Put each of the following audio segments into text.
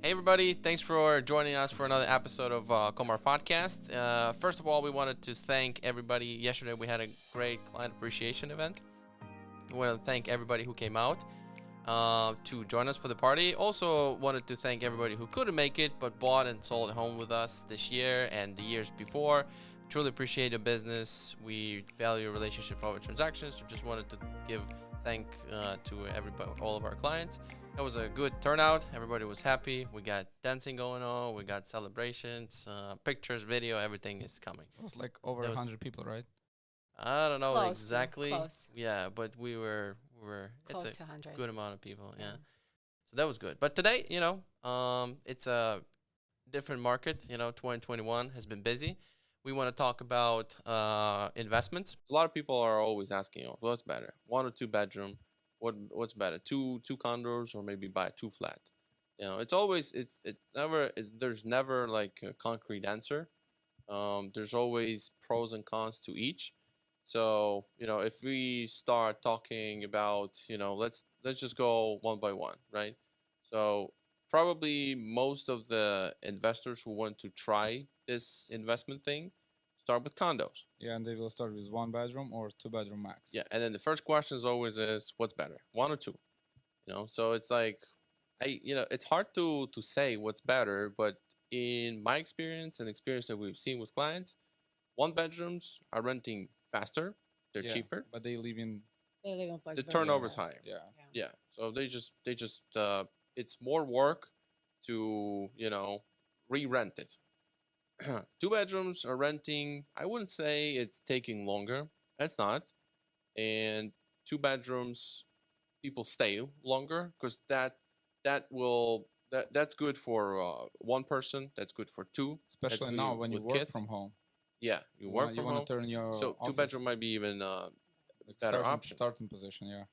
Hey everybody, thanks for joining us for another episode of Komar podcast. First of all, we wanted to thank everybody. Yesterday we had a great client appreciation event. We want to thank everybody who came out to join us for the party. Also wanted to thank everybody who couldn't make it but bought and sold a home with us this year and the years before. Truly appreciate your business. We value relationship over transactions. So just wanted to give thank to everybody, all of our clients. It was a good turnout. Everybody was happy. We got dancing going on. We got celebrations, pictures, video. Everything is coming. It was like over There was- 100 people, right? I don't know Close to, exactly. close. Yeah, but we were. Close It's to a 100. good amount of people. Yeah. Yeah. So that was good. But today, it's a different market. 2021 has been busy. We want to talk about investments. A lot of people are always asking, what's better, 1 or 2 bedroom? What's better, two condos or maybe buy 2 flat? It's always there's never like a concrete answer. There's always pros and cons to each. So if we start talking about let's just go one by one, right? So probably most of the investors who want to try this investment thing start with condos. Yeah, and they will start with 1 bedroom or 2 bedroom max. Yeah, and then the first question is always what's better, 1 or 2? So it's like it's hard to say what's better, but in my experience and experience that we've seen with clients, 1 bedrooms are renting faster, they're Yeah, cheaper, but they live in. They live in like the very turnover is close. higher. Yeah. Yeah, so they just it's more work to re-rent it. 2 bedrooms are renting. I wouldn't say it's taking longer. It's not. And 2 bedrooms, people stay longer because that's good for one person. That's good for two. Especially good now when you with work kids. from home. Yeah, you work You from want home. to turn your So two office, bedroom might be even like better option. starting position. Yeah.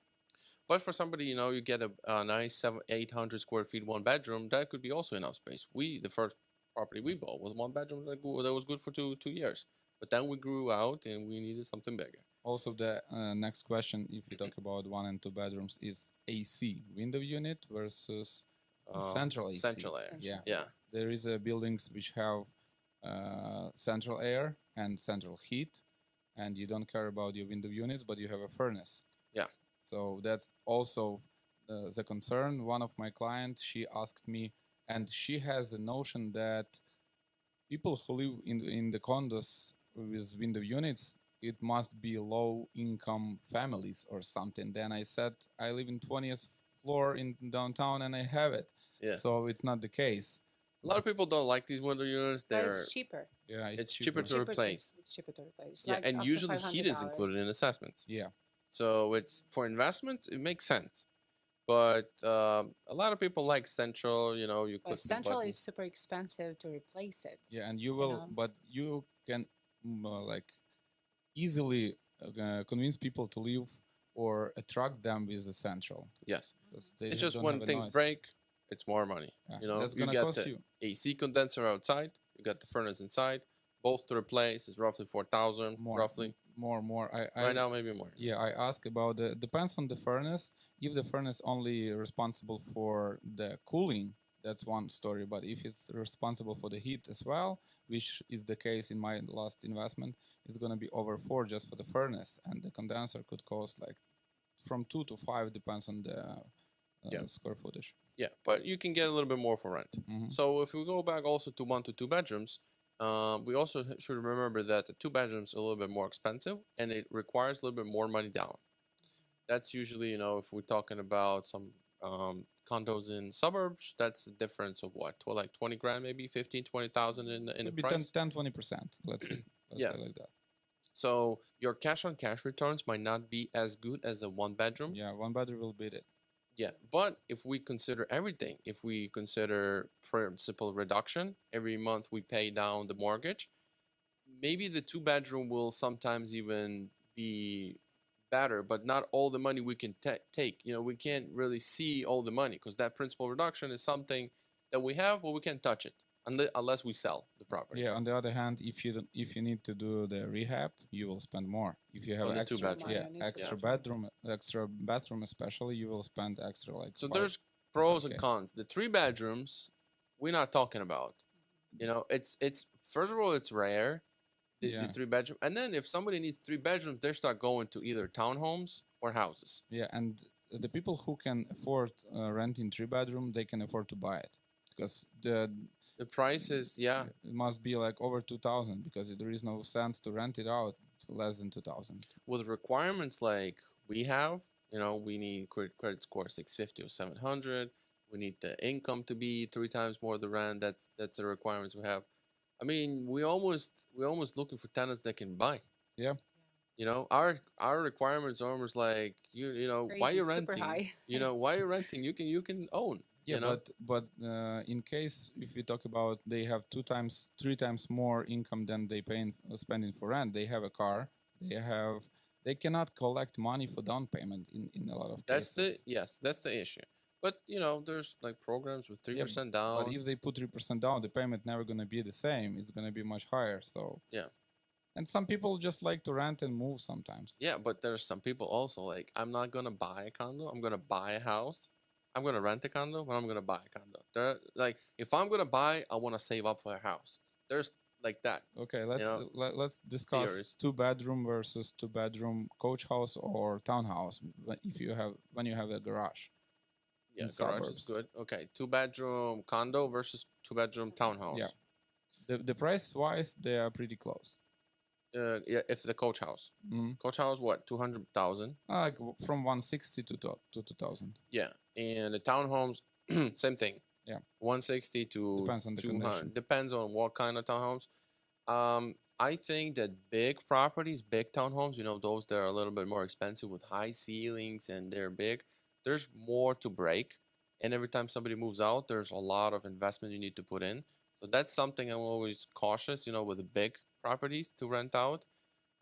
But for somebody, you get a nice 800 square feet 1 bedroom. That could be also enough space. The first property we bought was 1 bedroom that was good for two years. But then we grew out and we needed something bigger. Also, the next question, if we talk about 1 and 2 bedrooms, is AC window unit versus central AC. Central air. Yeah. Yeah. There is buildings which have central air and central heat, and you don't care about your window units, but you have a furnace. Yeah. So that's also the concern. One of my clients, she asked me, and she has a notion that people who live in the condos with window units, it must be low income families or something. Then I said, I live in 20th floor in downtown and I have it. Yeah. So it's not the case. A lot of people don't like these window units. But it's cheaper. Yeah, It's cheaper to replace. It's cheaper to replace. It's Yeah, like and up to usually heat is included $500. in assessments. Yeah. So it's for investment, it makes sense. But a lot of people like central. You click But the central button. is super expensive to replace it. Yeah, and you will, know? but you can like easily convince people to live or attract them with the central. Yes. 'Cause they It's just don't when have a things noise. break, it's more money. Yeah, that's you gonna got cost the you. AC condenser outside, you got the furnace inside. Both to replace is roughly 4,000. More, Roughly more. right now, maybe more. Yeah, I ask about the depends on the furnace. If the furnace only responsible for the cooling, that's one story. But if it's responsible for the heat as well, which is the case in my last investment, it's gonna be over 4 just for the furnace, and the condenser could cost like from 2 to 5, depends on the Yeah. square footage. Yeah, but you can get a little bit more for rent. Mhm. So if we go back also to 1 to 2 bedrooms, we also should remember that the 2 bedrooms are a little bit more expensive and it requires a little bit more money down. That's usually, if we're talking about some condos in suburbs, that's a difference of what? Well, like 20 grand, maybe 15, 20,000 in the Maybe price. 10-20%. Let's say. Let's Yeah. say like that. So your cash on cash returns might not be as good as a 1 bedroom. Yeah, 1 bedroom will beat it. Yeah, but if we consider everything, if we consider principal reduction, every month we pay down the mortgage, maybe the 2 bedroom will sometimes even be better, but not all the money we can take. We can't really see all the money because that principal reduction is something that we have, but we can't touch it unless we sell the property. Yeah. On the other hand, if you need to do the rehab, you will spend more. If you have On the extra, 2 bedroom. yeah, You need to extra bathroom especially, you will spend extra like. So five- there's pros and okay. cons. The 3 bedrooms, we're not talking about. You know, it's first of all, it's rare the Yeah, 3 bedroom, and then if somebody needs 3 bedrooms, they start going to either townhomes or houses. yeah, and the people who can afford renting 3 bedroom, they can afford to buy it because The price is, yeah, it must be like over 2,000 because there is no sense to rent it out to less than 2,000. with requirements like we have. You know, we need credit score 650 or 700. We need the income to be 3 times more the rent. That's the requirements we have. I mean, we almost looking for tenants that can buy. Yeah, You know, our requirements are almost like you know why Crazy, you're super renting. high. You know why you're renting. You can own. yeah, You know, but in case if we talk about they have 2 times, 3 times more income than they paying spending for rent, they have a car, they have they cannot collect money for down payment in a lot of cases. that's the issue. But you know, there's like programs with three Yeah, percent but down. if they put 3% down, the payment never gonna be the same. It's gonna be much higher. So, Yeah, and some people just like to rent and move sometimes. yeah. But there's some people also like I'm not gonna buy a condo. I'm gonna buy a house. I'm gonna rent a condo, but I'm gonna buy a condo. They're like if I'm gonna buy, I want to save up for a house. There's like that. Okay, You know, let's discuss theories. 2 bedroom versus 2 bedroom coach house or townhouse if you have when you have a garage Yeah, in garage is suburbs. good. Okay, 2 bedroom condo versus 2 bedroom Yeah, townhouse. the price wise they are pretty close. Yeah, if the coach house, Mm. coach house, what 200,000? Like from 160 to 2,000. Yeah, and the townhomes, same thing. Yeah, 160 to depends on the 200. condition. Depends on what kind of townhomes. I think that big properties, big townhomes, you know, those that are a little bit more expensive with high ceilings and they're big, there's more to break. And every time somebody moves out, there's a lot of investment you need to put in. So that's something I'm always cautious, you know, with the big properties to rent out.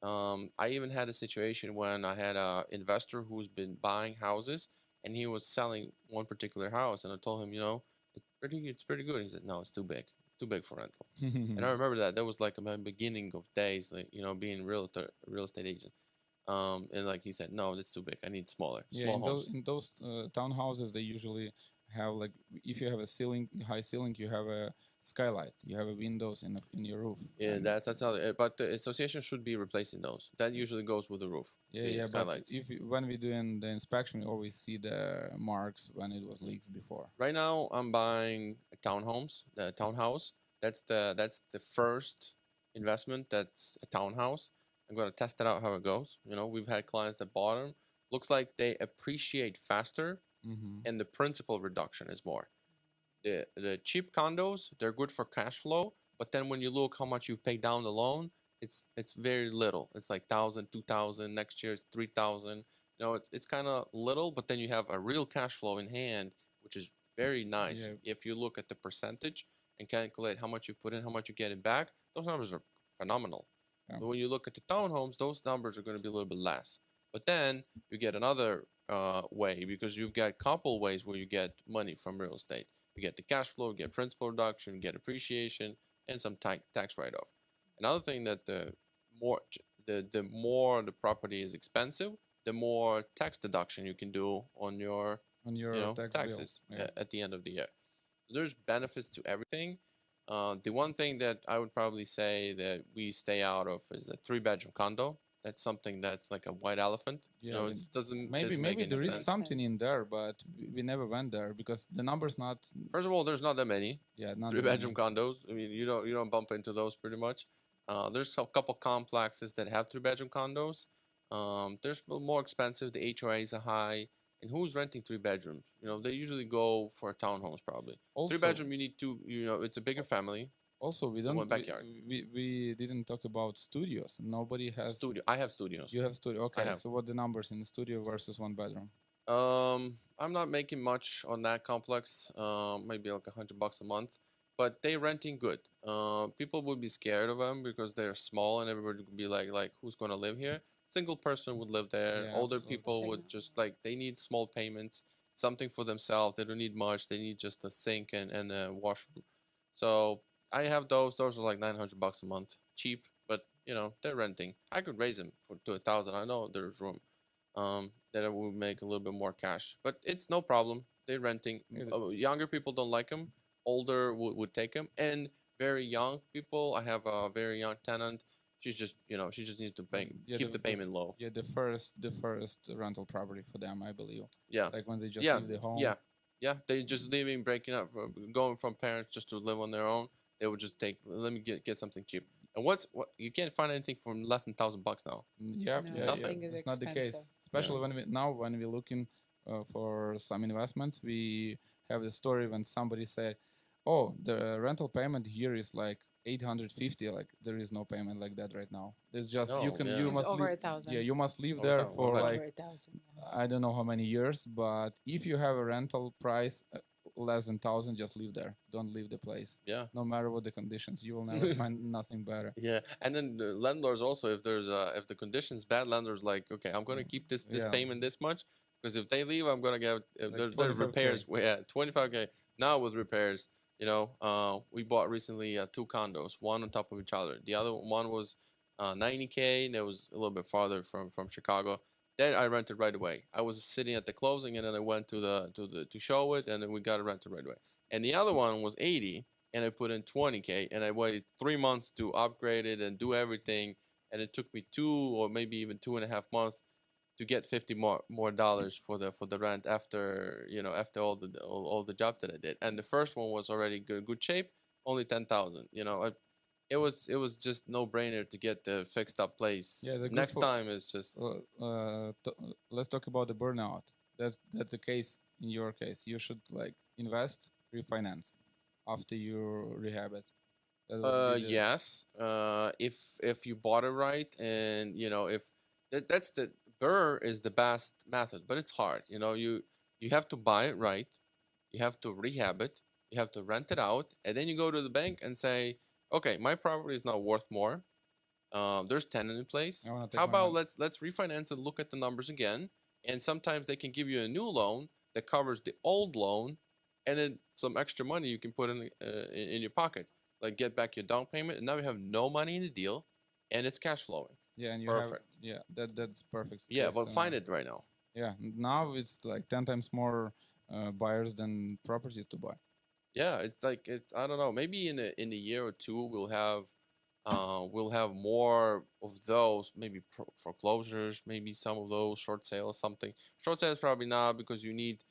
I even had a situation when I had a investor who's been buying houses and he was selling one particular house, and I told him, you know, it's pretty good. He said, no, it's too big. It's too big for rental. And I remember that was like my beginning of days, like you know, being real estate agent. And like he said, no, it's too big. I need smaller, Yeah, small homes. in those townhouses, they usually have like if you have a ceiling, high ceiling, you have a skylight, you have a windows in your roof. Yeah, And that's how. But the association should be replacing those. That usually goes with the roof, yeah, the yeah, but skylights. if when we doing the inspection, we always see the marks when it was leaks before. Right now, I'm buying townhomes, the townhouse. That's the first investment. That's a townhouse. I'm gonna test it out how it goes. You know, we've had clients that bought them. Looks like they appreciate faster, Mm-hmm. and the principal reduction is more. The cheap condos, they're good for cash flow, but then when you look how much you've paid down the loan, it's very little. It's like 1,000, 2,000. Next year it's 3,000. You know, it's kind of little, but then you have a real cash flow in hand, which is very nice. Yeah, If you look at the percentage and calculate how much you put in, how much you get it back, those numbers are phenomenal. yeah. But when you look at the townhomes, those numbers are going to be a little bit less. But then you get another way because you've got a couple ways where you get money from real estate. You get the cash flow, you get principal reduction, you get appreciation, and some tax write off. Another thing that more the more the property is expensive, the more tax deduction you can do on your On your tax bill. taxes Yeah. at the end of the year. So there's benefits to everything. The one thing that I would probably say that we stay out of is a 3 bedroom condo. That's something that's like a white elephant. You Yeah, know, we- it doesn't maybe make any there is sense. something in Sense. there, but we never went there because the numbers not. First of all, there's not that many Yeah, not three that bedroom many. condos. I mean, you don't bump into those pretty much. There's a couple complexes that have 3 bedroom condos. There's more expensive. The HOAs are high, and who's renting 3 bedrooms? You know, they usually go for townhomes probably. Also, 3 bedroom, you need two. You know, it's a bigger family. also we One don't backyard. we didn't talk about studios. Nobody has. Studio. I have studios. You have studio. Okay, have. so what the numbers in the studio versus 1 bedroom? I'm not making much on that complex. Maybe like $100 a month, but they renting good. People would be scared of them because they're small, and everybody would be like, who's gonna live here? Single person would live there. Yeah, Older absolutely. people would Single. just like they need small payments, something for themselves. They don't need much. They need just a sink and a washroom. So I have those. Those are like $900 a month, cheap, but you know they're renting. I could raise them to 1,000. I know there's room. That it will make a little bit more cash. But it's no problem. They're renting. Yeah, Younger people don't like them. older would take them, and very young people. I have a very young tenant. She's just, she just needs to pay, Yeah, keep the payment low. yeah, the first rental property for them, I believe. Yeah, Like when they just yeah, leave the home. yeah, yeah. They just leaving, breaking up, going from parents just to live on their own. They would just take. Let me get something cheap. And what you can't find anything for less than $1,000 now. Yeah, No, yeah, yeah. everything is That's not the expensive. case. Especially when we're looking for some investments, we have the story when somebody said, "Oh, the rental payment here is like 850. Like there is no payment like that right now. It's just you No, can yeah, you It's must over live. a thousand. Yeah, you must live over there time, one for bedroom. like Over a thousand. Yeah. I don't know how many years, but if you have a rental price less than 1,000, just live there. Don't leave the place. Yeah, No matter what the conditions, you will never find nothing better. yeah. And then the landlords also, if the conditions bad, landlords like, okay, I'm gonna keep this Yeah, payment this much, because if they leave, I'm gonna get like their 25K. repairs. Yeah, 25K now with repairs. We bought recently two condos, one on top of each other. The other one was 90K, and it was a little bit farther from Chicago. Then I rented right away. I was sitting at the closing, and then I went to show it, and then we got it rented right away. And the other one was 80, and I put in 20K, and I waited 3 months to upgrade it and do everything, and it took me 2 or maybe even 2.5 months to get 50 more dollars for the rent after after all the job that I did. And the first one was already good shape, only 10,000. It was just no brainer to get the fixed up place. Yeah, the good Next for time is just let's talk about the burnout. That's the case in your case. You should like invest, refinance after you rehab it. That would be the yes. If you bought it right, and if that's the burr is the best method, but it's hard. You have to buy it right, you have to rehab it, you have to rent it out, and then you go to the bank and say, okay, my property is not worth more. There's tenant in place. I want to How take my about money. let's refinance and look at the numbers again? And sometimes they can give you a new loan that covers the old loan, and then some extra money you can put in your pocket, like get back your down payment, and now you have no money in the deal, and it's cash flowing. Yeah, and you have Perfect. yeah, that's perfect Yeah, case but find scenario. it right now. Yeah, now it's like 10 times more buyers than properties to buy. Yeah, it's like it's I don't know. Maybe in a year or two we'll have more of those. Maybe foreclosures. Maybe some of those short sales. Something short sales probably not, because you need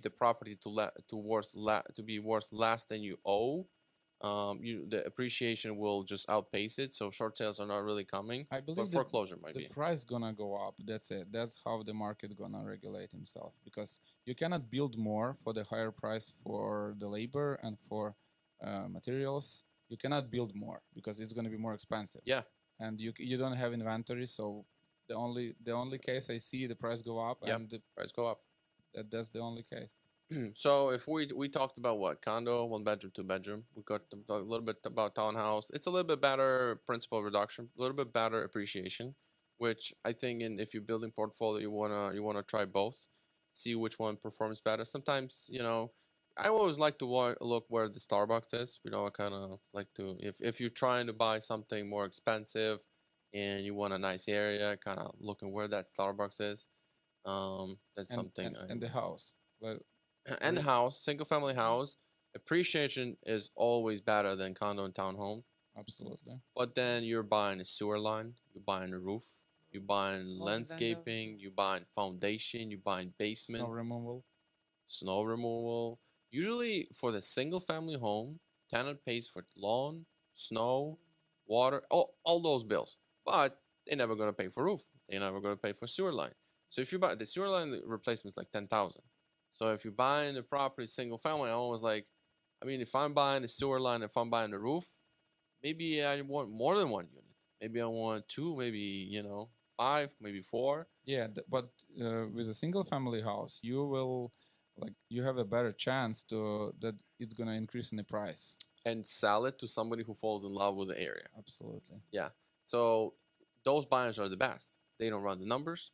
the property to be worth less than you owe. The appreciation will just outpace it. So short sales are not really coming, I but believe foreclosure might the be. price gonna go up. That's it. That's how the market gonna regulate himself because you cannot build more for the higher price for the labor and for materials. You cannot build more because it's gonna be more expensive. Yeah, And you don't have inventory, so the only case I see the price go up, yep. and Price go up. that's the only case. So if we talked about what condo, 1 bedroom, 2 bedroom, we got to talk a little bit about townhouse. It's a little bit better principal reduction, a little bit better appreciation, which I think if you're building portfolio, you wanna try both, see which one performs better. Sometimes I always like to look where the Starbucks is. I kind of like to if you're trying to buy something more expensive and you want a nice area, kind of looking where that Starbucks is. That's and something and, and the house. Well, and house, single family house, appreciation is always better than condo and townhome. absolutely. But then you're buying a sewer line, you're buying a roof, you're buying All of them though. landscaping, you're buying foundation, you're buying Snow basement, removal. snow removal. Usually for the single family home, tenant pays for lawn, snow, water, all those bills. But they're never gonna pay for roof. They're never gonna pay for sewer line. So if you buy the sewer line replacement is like 10,000. So if you're buying a property single family, I always like, I mean, if I'm buying a sewer line, if I'm buying the roof, maybe I want more than one unit. Maybe I want two, maybe five, maybe four. Yeah, but with a single family house, you will you have a better chance to that it's gonna increase in the price. And sell it to somebody who falls in love with the area. Absolutely. Yeah. So those buyers are the best. They don't run the numbers,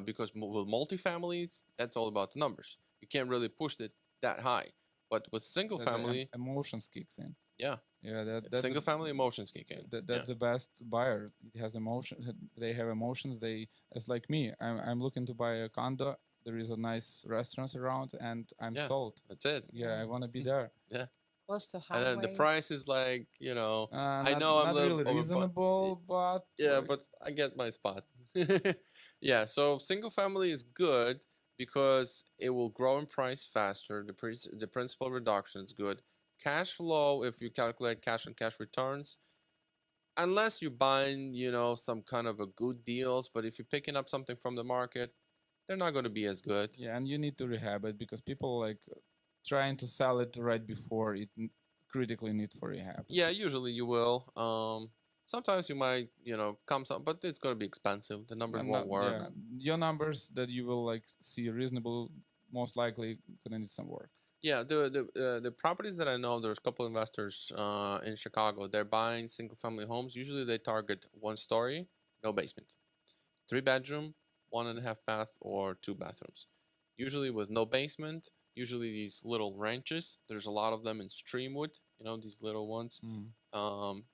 because with multifamilies, that's all about the numbers. You can't really push it that high. But with single That the family, emotions kicks in. yeah, Yeah, that's single family emotions kick in. that's the best buyer. It has emotion. They have emotions. It's like me. I'm looking to buy a condo. There is a nice restaurants around, and I'm Yeah, sold. that's it. Yeah, I want to be there. Yeah. Close to and then the highways. price is like, I Not know I'm a not little really over, reasonable, but yeah, like, but I get my spot. Yeah, so single family is good because it will grow in price faster. The principal reduction is good. Cash flow, if you calculate cash on cash returns, unless you're buying, some kind of a good deals, but if you're picking up something from the market, they're not going to be as good. yeah, and you need to rehab it because people like trying to sell it right before it critically need for rehab. Yeah, usually you will. Sometimes you might, come some, but it's going to be expensive. The numbers And won't not, work. yeah, your numbers that you will like see reasonable, most likely gonna need some work. Yeah, the properties that I know, there's a couple investors in Chicago. They're buying single family homes. Usually they target 1 story, no basement, 3 bedroom, 1.5 bath, or 2 bathrooms. Usually with no basement. Usually these little ranches. There's a lot of them in Streamwood. These little ones. Um,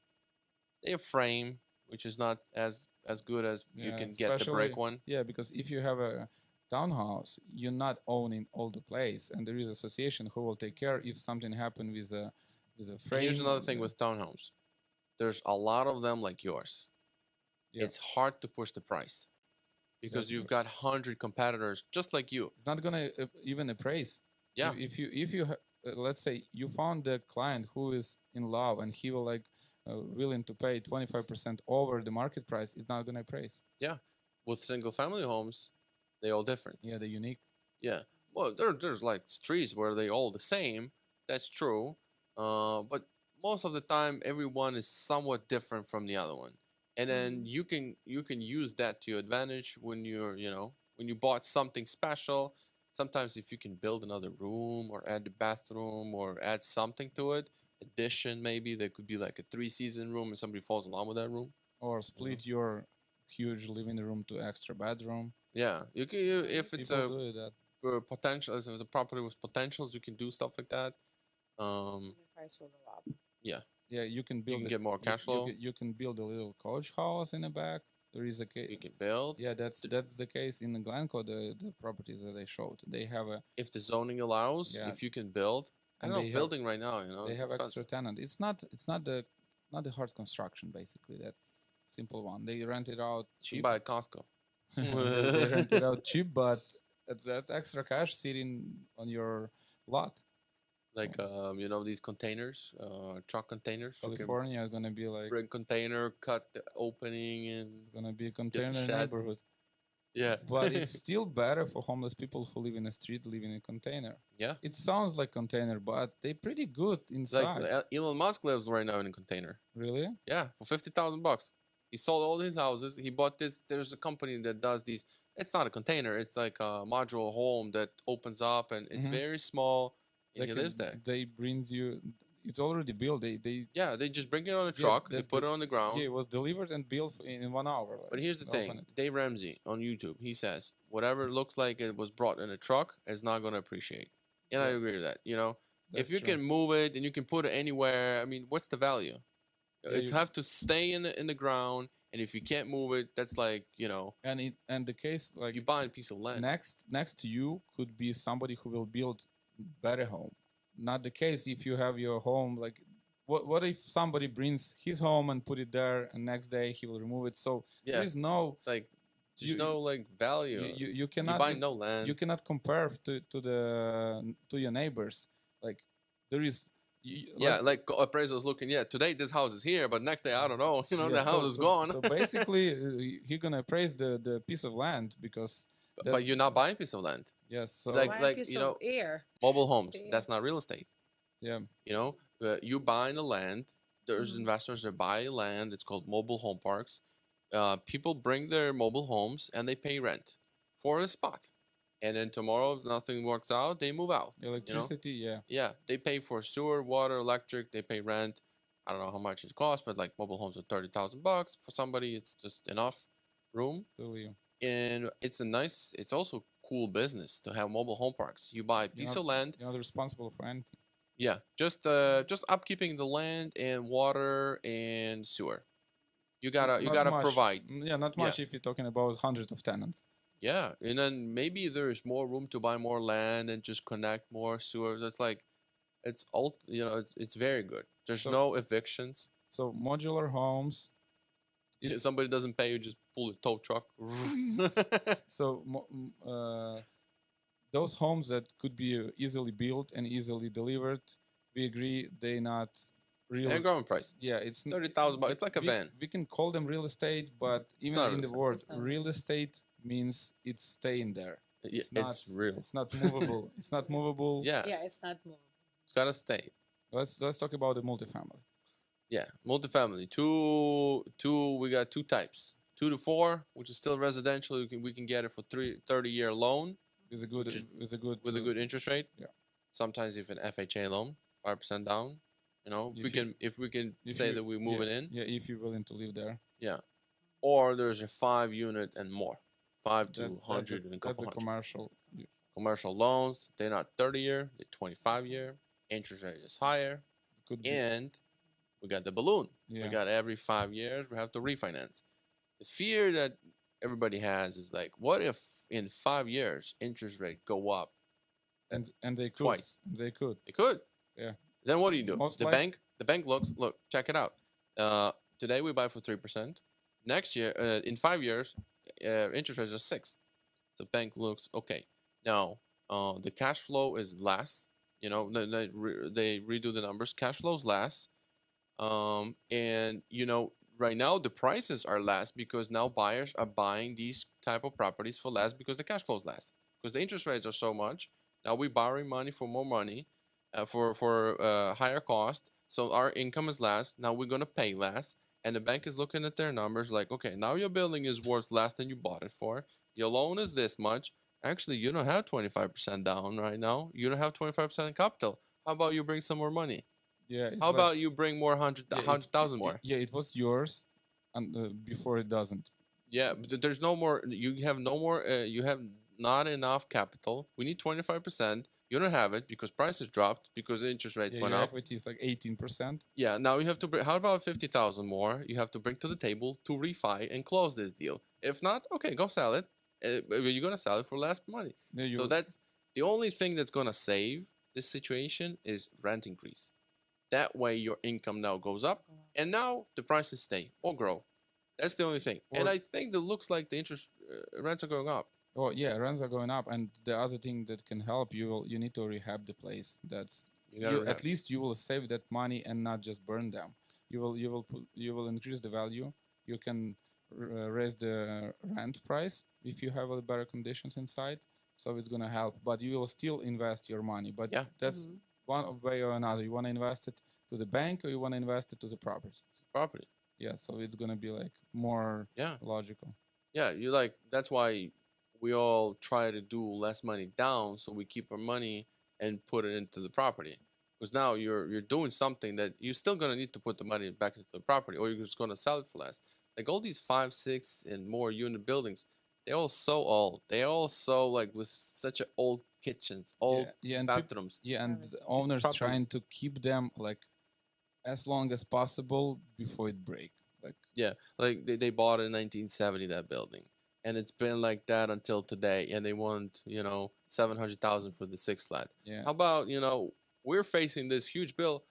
they have frame, which is not as good as you Yeah, can get the brick especially, one. yeah, because if you have a townhouse, you're not owning all the place, and there is association who will take care if something happen with a And here's frame. another thing with townhomes. There's a lot of them like yours. Yeah, It's hard to push the price because that's you've true. got 100 competitors just like you. It's not gonna even appraise. Yeah, Let's say you found the client who is in love and he will like willing to pay 25% over the market price, it's not gonna appraise. yeah. With single family homes, they all different. Yeah, the unique. Yeah. Well, there's like streets where they all the same. That's true. But most of the time, everyone is somewhat different from the other one, and then Mhm. you can use that to your advantage when when you bought something special. Sometimes if you can build another room or add the bathroom or add something to it, addition maybe there could be like a 3 season room and somebody falls in love with that room. Or You know? split your huge living room to extra bedroom. Yeah, if it's People do that. potential, as a property with potentials, you can do stuff like that. Um, The price will go up. yeah, Yeah, you can you build can it. get more cash flow. You can build a little coach house in the back. There is a case. You can build. Yeah, that's the case in the Glencoe. The properties that they showed, they have a If the zoning allows, yeah, if you can build. I and don't know, building right now, they it's have extra expensive. tenant. It's not the hard construction basically. That's simple one. They rent it out You can cheap. buy at Costco. They rent it out cheap, but that's extra cash sitting on your lot. Like these containers, truck containers. You can California is gonna be like bring container, cut the opening, and it's gonna be a get the container shed. neighborhood. Yeah. But it's still better for homeless people who live in a street living in a container. Yeah. It sounds like container, but they're pretty good Like inside. Elon Musk lives right now in a container. Really? Yeah, for $50,000. He sold all his houses. He bought this. There's a company that does these. It's not a container. It's like a modular home that opens up and it's Mhm. very small. And Like he lives there. they brings you. It's already built. They Yeah, they just bring it on a yeah, truck. They that's put it on the ground. yeah. It was delivered and built in 1 hour. But Like, here's the they open thing: it. Dave Ramsey on YouTube, he says whatever looks like it was brought in a truck is not going to appreciate. And I Yeah. agree with that. That's If you true. can move it and you can put it anywhere, I mean, what's the value? Yeah, It's have to stay in the ground, and if you can't move it, that's like and the case like you buy a piece of land. next to you could be somebody who will build better home. Not the case if you have your home like what if somebody brings his home and put it there and next day he will remove it. So Yeah, there is no it's like there's you no like value. you You cannot buy no land. you cannot compare to your neighbors. Like there is Yeah, like appraiser's looking. Yeah, today this house is here, but next day I don't know. yeah, The house is gone. So basically he gonna appraise the piece of land because But you're not buying a piece of land. yes, so Like- Why a piece of air? Mobile homes. Yeah. That's not real estate. yeah, You buying a land. There's Mhm. investors that buy land. It's called mobile home parks. People bring their mobile homes and they pay rent for a spot. And then tomorrow, if nothing works out, they move out. electricity, yeah. Yeah, they pay for sewer, water, electric. They pay rent. I don't know how much it costs, but like mobile homes are $30,000 for somebody. It's just enough room, Totally. and it's also cool business to have mobile home parks. You buy a piece of land. You're not responsible for anything. Yeah, just upkeeping the land and water and sewer. You Not gotta much. provide. Yeah, not Yeah. much if you're talking about hundreds of tenants. Yeah, and then maybe there's more room to buy more land and just connect more sewer. That's like It's old, you know, it's very good. There's So no evictions. so modular homes. If It's somebody doesn't pay you, just pull a tow truck. so those homes that could be easily built and easily delivered. We agree they not real. And growing price. Yeah, it's 30,000 bucks. It's like a van. we can call them real estate, but even not in real the estate. word It's not real estate means it's staying there. It's real. It's not movable. It's not movable. Yeah, Yeah, it's not movable. it's gotta stay. Let's talk about the multifamily. Yeah, multifamily. We got two types. 2 to 4, which is still residential. We can get it for 30-year loan With a good Which is- with with a good interest rate. yeah. Sometimes even FHA loan, 5% down. You know, if we can if say you- that we move it in. Yeah, if you're willing to live there. Yeah. Or there's a 5 unit and more, 5 to That- 100 and a couple that's a hundred. commercial. Commercial loans, they're not 30-year, they're 25-year. Interest rate is higher, Could be. and we got the balloon. Yeah. We got every 5 years we have to refinance. The fear that everybody has is like, what if in 5 years interest rate go up? and they could. twice. They could. It could. Yeah. Then what do you do? Most The like- bank looks. Look, check it out. Today we buy for 3%. Next year, in 5 years, interest rates are 6. The bank looks okay. Now, the cash flow is less. You know, they redo the numbers. Cash flow is less. And you know, right now the prices are less because now buyers are buying these type of properties for less because the cash flow is less because the interest rates are so much. Now we're borrowing money for more money, for higher cost. So our income is less. Now we're gonna pay less, and the bank is looking at their numbers like, okay, now your building is worth less than you bought it for. Your loan is this much. Actually, you don't have 25% down right now. You don't have 25% capital. How about you bring some more money? Yeah. It's How like- about you bring more yeah, it- 100,000 more? Yeah, it was yours, and before it doesn't. Yeah, but there's no more. You have no more. You have not enough capital. We need 25%. You don't have it because prices dropped because interest rates Yeah, went your up. equity is like 18%. Yeah, now you have to bring. How about 50,000 more? You have to bring to the table to refi and close this deal. If not, okay, go sell it. You're gonna sell it for less money. Yeah, you, So that's the only thing that's gonna save this situation is rent increase. That way your income now goes up, and now the prices stay or grow. That's the only thing. And Or- I think that looks like the interest rents are going up. oh yeah, rents are going up, and the other thing that can help you need to rehab the place. That's You gotta at least you will save that money and not just burn them. You will increase the value. You can raise the rent price if you have a better conditions inside. So it's gonna help, but you will still invest your money. But Yeah. that's one way or another. You want to invest it to the bank or you want to invest it to the property. property. Yeah, so it's gonna be like more Yeah. logical. Yeah, you like that's why we all try to do less money down so we keep our money and put it into the property. Because now you're doing something that you're still gonna need to put the money back into the property, or you're just gonna sell it for less. Like all these 5, 6, and more unit buildings, they're all so old. They all so like with such a old kitchens, old yeah, and bathrooms. Yeah, and Private. the owners properties- trying to keep them like as long as possible before it break. Like Yeah, like they bought in 1970 that building, and it's been like that until today, and they want 700,000 for the 6 flat. yeah, How about we're facing this huge bill.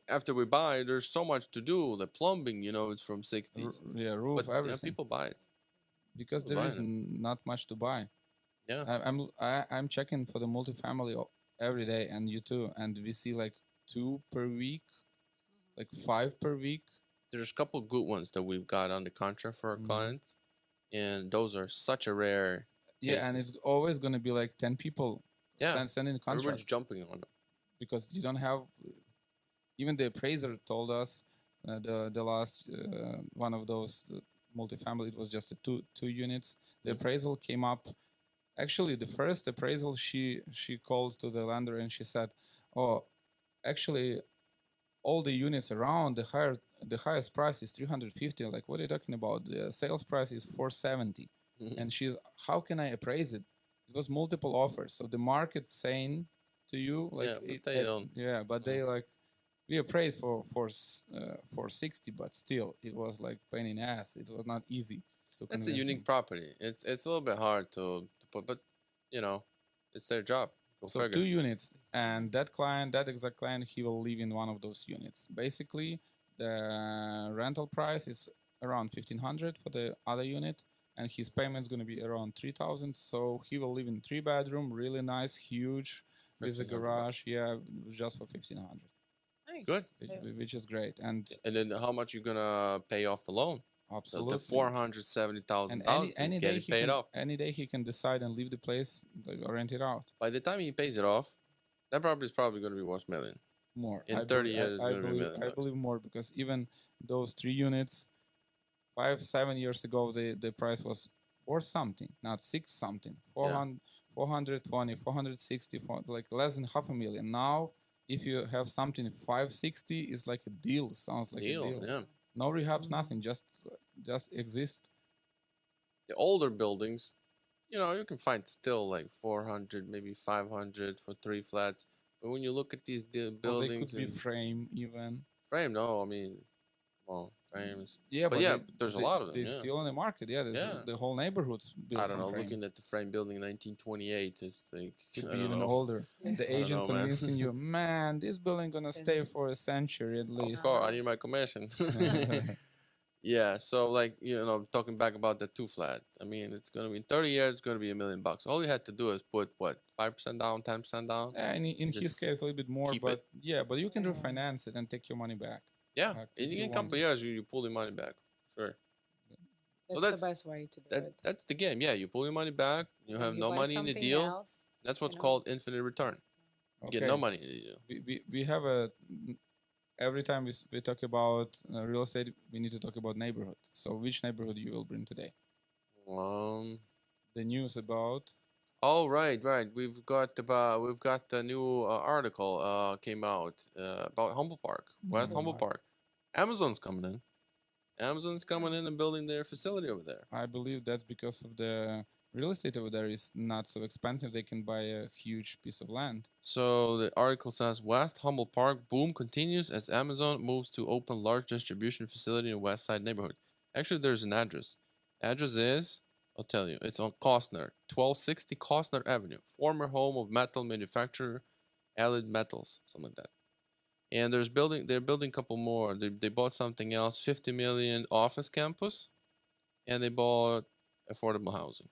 After we buy, there's so much to do. The plumbing, it's from 60s, yeah, roof, but everything. people buy it. Because people there buy is them. not much to buy. Yeah, I'm checking for the multifamily every day, and you too, and we see like 2 per week, like 5 per week. there's a couple good ones that we've got on the contract for our Mhm. clients, and those are such a rare. Yeah, and cases. it's always gonna be like 10 people Yeah, sending everybody's contracts jumping on them. because you don't have. Even the appraiser told us the last one of those multifamily, it was just a two units. The Mhm. appraisal came up. Actually, the first appraisal, she called to the lender and she said, "Oh, actually, all the units around the highest price is 350. Like, what are you talking about? The sales price is 470." Mhm. And she's, "How can I appraise it? It was multiple offers, so the market saying to you like Yeah, but they don't. yeah, but they like we appraised for 60, but still it was like pain in ass. It was not easy to That's a convince unique them. property. It's a little bit hard to put, but it's their job. Go So figure. 2 units, and that exact client, he will live in one of those units. Basically, the rental price is around 1,500 for the other unit, and his payment is going to be around 3,000. So he will live in 3 bedroom, really nice, huge, with a 1,500 bucks. garage. Yeah, just for 1,500, Nice. Good. which is great. And And then how much you gonna pay off the loan? The absolutely, $470,000 and to any get day it he paid can off. any day he can decide and leave the place, like, or rent it out. By the time he pays it off, that property is probably gonna be worth million. More. In 30 years, it's I gonna be a believe million bucks. more, because even those 3 units 5 7 years ago, the price was 4 something, not 6 something, Yeah. 420, 460, like less than half a million. Now, if you have something 560, is like a deal. Sounds like a deal. Yeah. No rehabs, Mhm. nothing. Just exist. The older buildings, you can find still like 400, maybe 500 for 3 flats. But when you look at these Or they buildings could be and frame even. frame, no, I mean, come on, frames. Yeah, But but yeah, there's a lot of them. they Yeah. still on the market. Yeah, there's Yeah. the whole neighborhood's built I don't from know. frame. Looking at the frame building in 1928 is like Could I be don't even know. older. And the Yeah. I don't agent know, man. convincing you, man, this building gonna stay for a century at Of least. course, I need my commission. Yeah, so like talking back about the 2 flat. I mean, it's gonna be in 30 years. It's gonna be $1 million. All you had to do is put what 5% down, 10% down. And in his Just case, a little bit more, keep but it. yeah, but you can Yeah. refinance it and take your money back. Yeah, If in you a want. couple of years, you pull your money back. Sure. So That's the best way to do it. that's the game. Yeah, you pull your money back. You When have you no buy money in the something deal. else, That's what's know. called infinite return. You get no Okay. money in the deal. We have every time we talk about real estate, we need to talk about neighborhood. So which neighborhood you will bring today? The news about. Oh, right. We've got the new article came out about Humble Park, West Oh Humble my. Park. Amazon's coming in. Amazon's coming in and building their facility over there. I believe that's because of the real estate over there is not so expensive. They can buy a huge piece of land. So the article says West Humble Park boom continues as Amazon moves to open large distribution facility in West Side neighborhood. Actually, there's an address. Address is, I'll tell you, it's on Costner, 1260 Costner Avenue, former home of metal manufacturer Allied Metals, something like that. And they're building a couple more. They bought something else, 50 million office campus, and they bought affordable housing.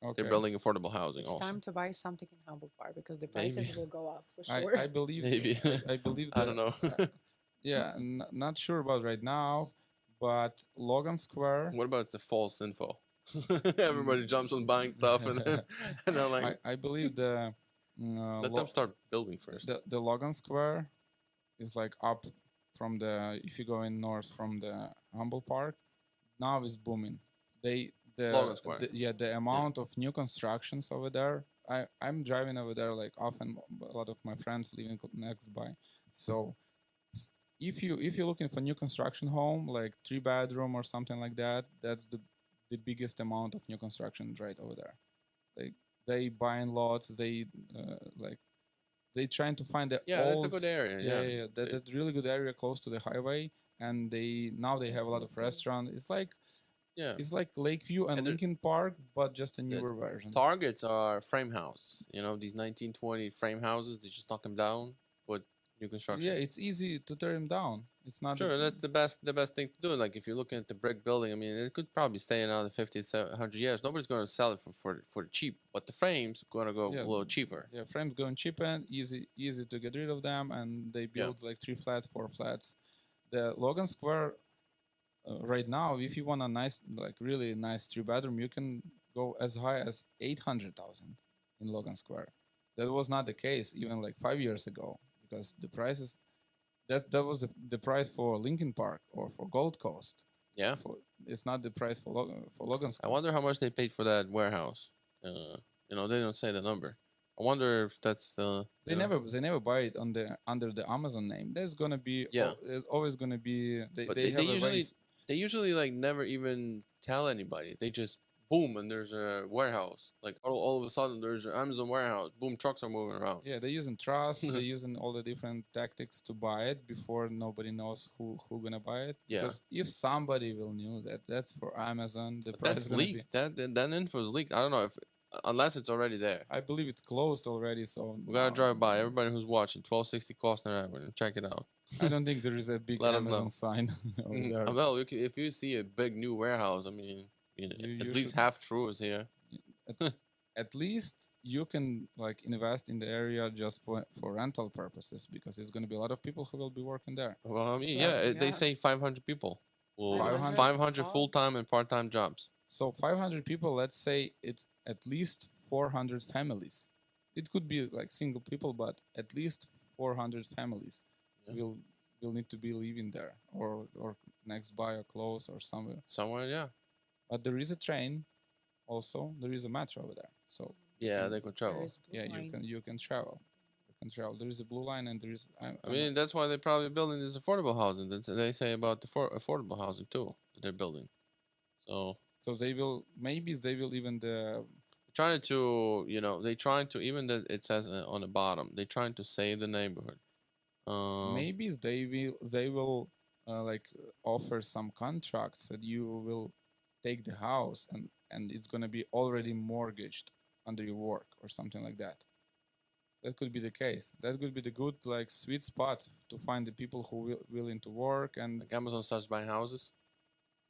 Okay. They're building affordable housing It's also. time to buy something in Humble Park because the Maybe. prices will go up for sure. I believe. Maybe. I believe. I don't know. Yeah, not sure about right now, but Logan Square. What about the false info? Everybody jumps on buying stuff and and then like I believe the let them start building first. the Logan Square is like up from the, if you go in north from the Humble Park, now is booming. Logan Square. The amount of new constructions over there. I'm driving over there like often. A lot of my friends living next by. So if you're looking for new construction home, like 3 bedroom or something like that, that's the biggest amount of new construction right over there. Like they buying lots, they like they trying to find the Yeah, old, that's a good area. Yeah. That's really good area close to the highway, and now they have a lot of restaurant. Yeah. It's like Lakeview and Lincoln Park, but just a newer version. Targets are frame houses. These 1920 frame houses. They just knock them down, put new construction. Yeah, it's easy to tear them down. It's not Sure, that's the best thing to do. Like if you're looking at the brick building, I mean, it could probably stay another 50, 100 years. Nobody's going to sell it for cheap, but the frames going to go a little cheaper. Yeah, frames going cheap and easy to get rid of them, and they build like 3 flats, 4 flats. The Logan Square right now, if you want a nice, like really nice 3 bedroom, you can go as high as 800,000 in Logan Square. That was not the case even like 5 years ago, because the prices. That was the price for Lincoln Park or for Gold Coast. Yeah. It's not the price for Logan Square. I wonder how much they paid for that warehouse. They don't say the number. I wonder if that's they never buy it under the Amazon name. There's gonna be there's always gonna be they usually like never even tell anybody. They just boom and there's a warehouse. Like all of a sudden there's an Amazon warehouse. Boom, trucks are moving around. Yeah, they're using trust. They're using all the different tactics to buy it before nobody knows who gonna buy it. Yeah. Because if somebody will knew that that's for Amazon, the But price that's is gonna leaked. That info is leaked. I don't know if unless it's already there. I believe it's closed already. So We gotta drive by. Everybody who's watching, 1260 Costner Avenue, check it out. I don't think there is a big Let us Amazon know. sign over there. Well, if you see a big new warehouse, I mean, You at least should- half true is here. At least you can like invest in the area just for rental purposes, because there's going to be a lot of people who will be working there. Well, I mean, Sure, they yeah. say 500 people. Well, 500? 500 full-time and part-time jobs. So 500 people, let's say it's at least 400 families. It could be like single people, but at least 400 families Yeah. will need to be living there, or next by or close or somewhere. Somewhere, yeah. But there is a train, also there is a metro over there, so Yeah, can- they could There travel. is blue yeah, line. you can travel. You can travel. There is a blue line, and there is. I mean, that's why they're probably building this affordable housing. They say about the affordable housing too that they're building. So so they will even trying to, they trying to, even that it says on the bottom, they're trying to save the neighborhood. maybe they will like offer some contracts that you will take the house, and it's gonna be already mortgaged under your work or something like that. That could be the case. That could be the good like sweet spot to find the people who willing to work and Like Amazon starts buying houses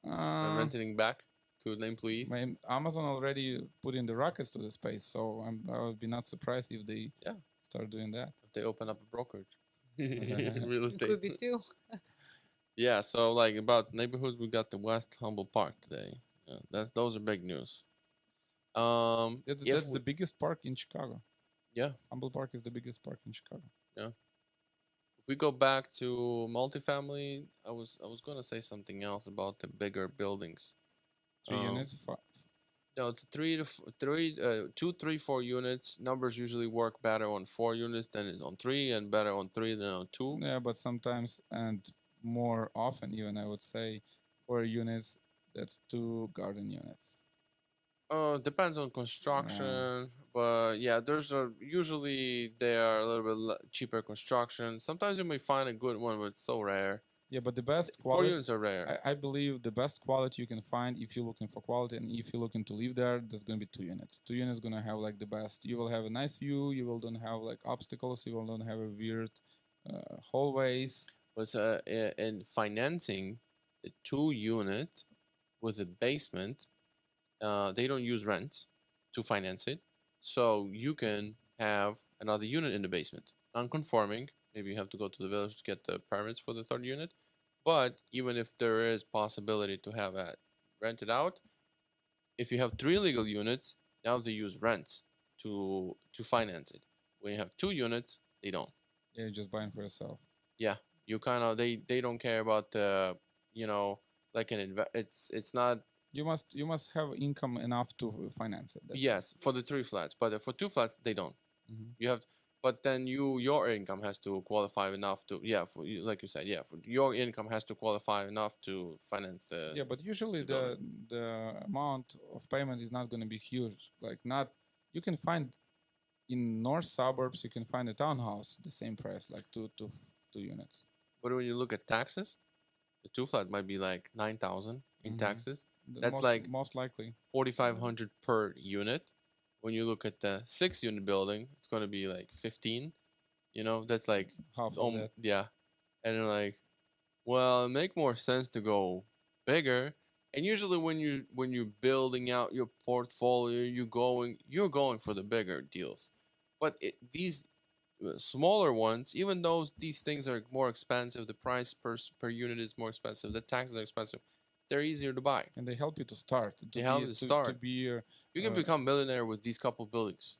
and uh, renting back to the employees. Amazon already put in the rockets to the space, so I would be not surprised if they Yeah. start doing that. If they open up a brokerage, real It estate. could be too. Yeah. So like about neighborhoods, we got the West Humble Park today. Yeah, those are big news. That's, if that's we- the biggest park in Chicago. yeah. Humble Park is the biggest park in Chicago. If we go back to multifamily, I was gonna say something else about the bigger buildings. 3 units. No, it's 2, 3, 4 units. Numbers usually work better on 4 units than it's on 3, and better on 3 than on 2. Yeah, but sometimes and more often even I would say 4 units. That's 2 garden units. Depends on construction, but yeah, there's usually they are a little bit cheaper construction. Sometimes you may find a good one, but it's so rare. Yeah, but the best 4 quality. units are rare. I believe the best quality you can find if you're looking for quality and if you're looking to live there, there's gonna be 2 units. 2 units gonna have like the best. You will have a nice view. You will don't have like obstacles. You will don't have a weird hallways. But in financing, the 2 unit with a basement, they don't use rent to finance it, so you can have another unit in the basement, non-conforming. Maybe you have to go to the village to get the permits for the 3rd unit. But even if there is possibility to have it rented out, if you have 3 legal units, now they use rents to finance it. When you have 2 units, they don't. Yeah, you're just buying for yourself. Yeah, you kind of they don't care about the like it's not. You must have income enough to finance it. That's Yes, for the 3 flats, but for 2 flats they don't. Mhm. You have, but then your income has to qualify enough to for you, like you said, for your income has to qualify enough to finance the. Yeah, but usually the the amount of payment is not going to be huge. Like not, you can find in north suburbs you can find a townhouse the same price, like two units. But when you look at taxes, the 2 flat might be like 9,000 in Mhm. taxes. That's like most likely. 4,500 per unit. When you look at the 6-unit building, it's going to be like 15. That's like Half of that. yeah, and they're like, well, it make more sense to go bigger. And usually when you're building out your portfolio, you're going for the bigger deals. But these smaller ones, even though these things are more expensive, the price per unit is more expensive, the taxes are expensive, they're easier to buy. And they help you to start. They help you to start. To be You can become millionaire with these couple buildings.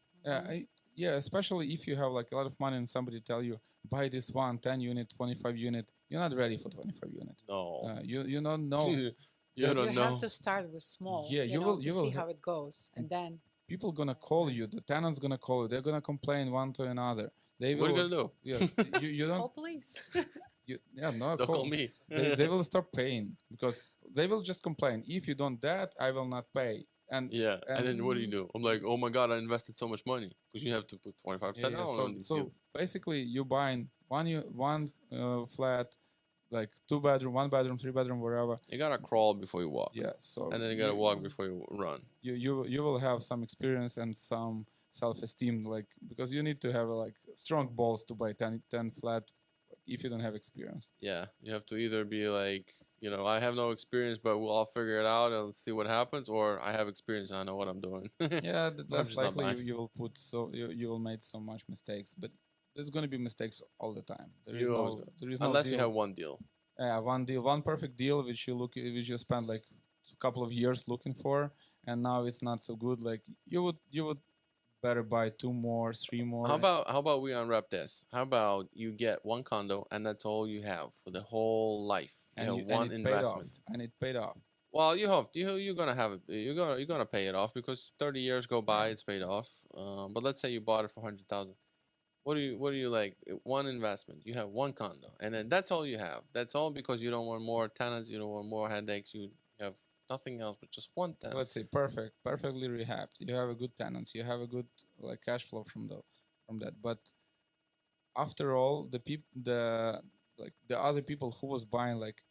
yeah, especially if you have like a lot of money and somebody tell you buy this one 10 unit, 25 unit. You're not ready for 25 unit. No, You don't know. you don't You know. have to start with small. Yeah, you will- To you will see ha- how it goes, and then People gonna call you. The tenants gonna call you. They're gonna complain one to another. They What are will. you gonna do? Yeah, you oh don't. please. No, Don't call me. They will stop paying because they will just complain. If you don't that, I will not pay. And Yeah, and and- then what do you do? I'm like, oh my god, I invested so much money because you have to put 25% yeah, down so on these so deals. basically, you buying one flat, like 2 bedroom, 1 bedroom, 3 bedroom, wherever. You gotta crawl before you walk, Yeah, so and then you gotta walk before you run. you will have some experience and some self-esteem, like, because you need to have like strong balls to buy 10 flat if you don't have experience. Yeah, you have to either be like, I have no experience, but I'll figure it out and see what happens, or I have experience and I know what I'm doing. Yeah, Or less just not likely buying. you will put you will make so much mistakes, but there's going to be mistakes all the time. You're always gonna, There is no unless you have deal. one deal. One deal, one perfect deal which you spend like a couple of years looking for, and now it's not so good. Like you would better buy 2 more, 3 more. How about we unwrap this? How about you get one condo and that's all you have for the whole life? You and have you, one and it paid off, investment. and it paid off. Well, you hope you're gonna have it. You're gonna pay it off because 30 years go by, Yeah. it's paid off. But let's say you bought it for 100,000. What do you like? One investment. You have one condo, and then that's all you have. That's all because you don't want more tenants. You don't want more headaches. You have nothing else but just one tenant. Let's say perfectly rehabbed. You have a good tenants. You have a good like cash flow from that. But after all, the other people who was buying, like,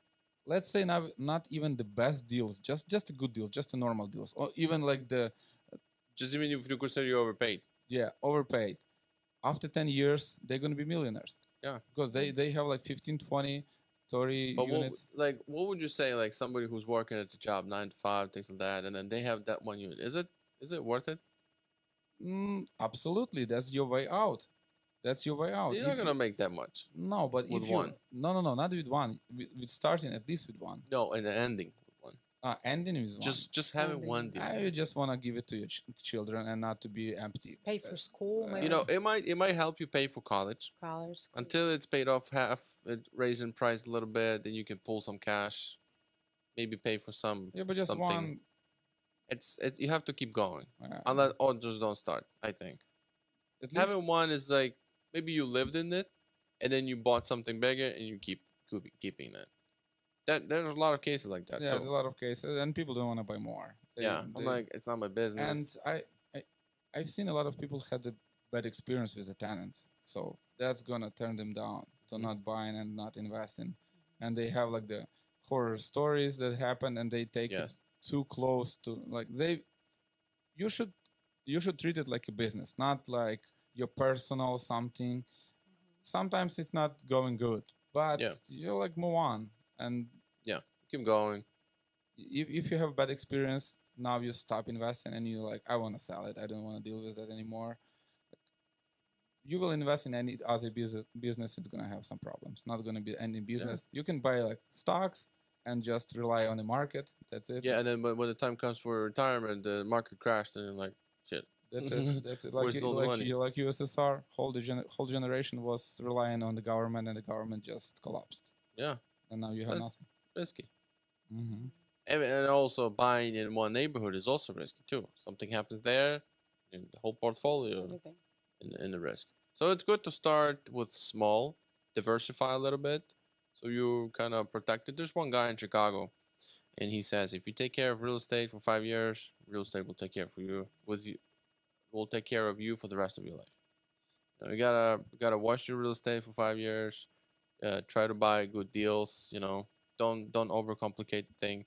let's say not even the best deals, just a good deals, just a normal deals, or even like the Just even if you consider you overpaid. overpaid. After 10 years, they're gonna be millionaires. Yeah. Because they have like 15, 20, 30 But units. what would you say, like somebody who's working at the job 9 to 5, things like that, and then they have that one unit? Is it worth it? Absolutely, that's your way out. That's your way out. You're not gonna make that much. No, but with if you one. no, not with one. With starting at least with one. No, and the ending with one. Ending with one. Just having Ending. one deal. I just want to give it to your children and not to be empty. Pay for school, maybe. It might help you pay for college College. until it's paid off half, it raise in price a little bit, then you can pull some cash, maybe pay for some. Yeah, but just something. one. It's you have to keep going Uh, unless or just don't start. I think at least, having one is like maybe you lived in it, and then you bought something bigger and you keeping it. There's a lot of cases like that yeah, too. there's a lot of cases, and people don't want to buy more. I'm like, it's not my and business. I've seen a lot of people had a bad experience with the tenants, so that's gonna turn them down to not buying and not investing, and they have like the horror stories that happen, and they take it Yes. too close to like you should treat it like a business, not like your personal something. Sometimes it's not going good, but Yeah. you like move on, and Keep going. if you have bad experience, now you stop investing and you like, I want to sell it, I don't want to deal with that anymore. You will invest in any other business, it's going to have some problems. Not going to be any business. You can buy like stocks and just rely on the market. That's it. Yeah, and then when the time comes for retirement, the market crashed, and you're like, shit. That's it. That's it. Like Where's all the money? like USSR, whole generation was relying on the government, and the government just collapsed. Yeah, And now you have That's- nothing. risky. Mm-hmm. And also buying in one neighborhood is also risky too. Something happens there, and the whole portfolio Everything. in the risk. So it's good to start with small, diversify a little bit, so you're kind of protected. There's one guy in Chicago, and he says if you take care of real estate for 5 years, real estate will take care for you. Will take care of you for the rest of your life. You gotta watch your real estate for 5 years. Try to buy good deals. Don't overcomplicate the thing,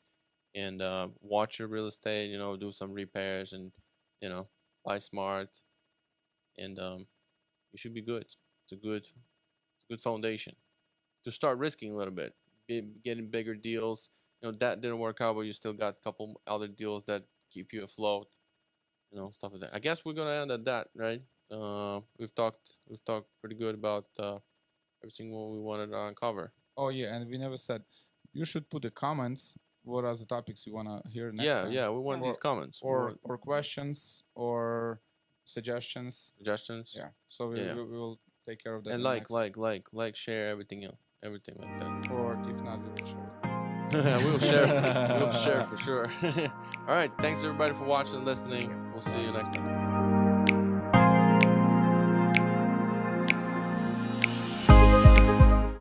and watch your real estate. Do some repairs and buy smart, and you should be good. It's a good foundation to start risking a little bit, getting bigger deals. That didn't work out, but you still got a couple other deals that keep you afloat. Stuff like that. I guess we're gonna end at that, right? We've talked pretty good about everything what we wanted to uncover. Oh yeah, and we never said you should put the comments. What are the topics you wanna hear next time? Yeah, we want Yeah. these comments Or questions or suggestions. suggestions. Yeah. So Yeah. we will take care of that. And in the next- share everything else, everything like that. Or if not, we will share. we'll share. We'll share for sure. All right. Thanks everybody for watching and listening. We'll see you next time.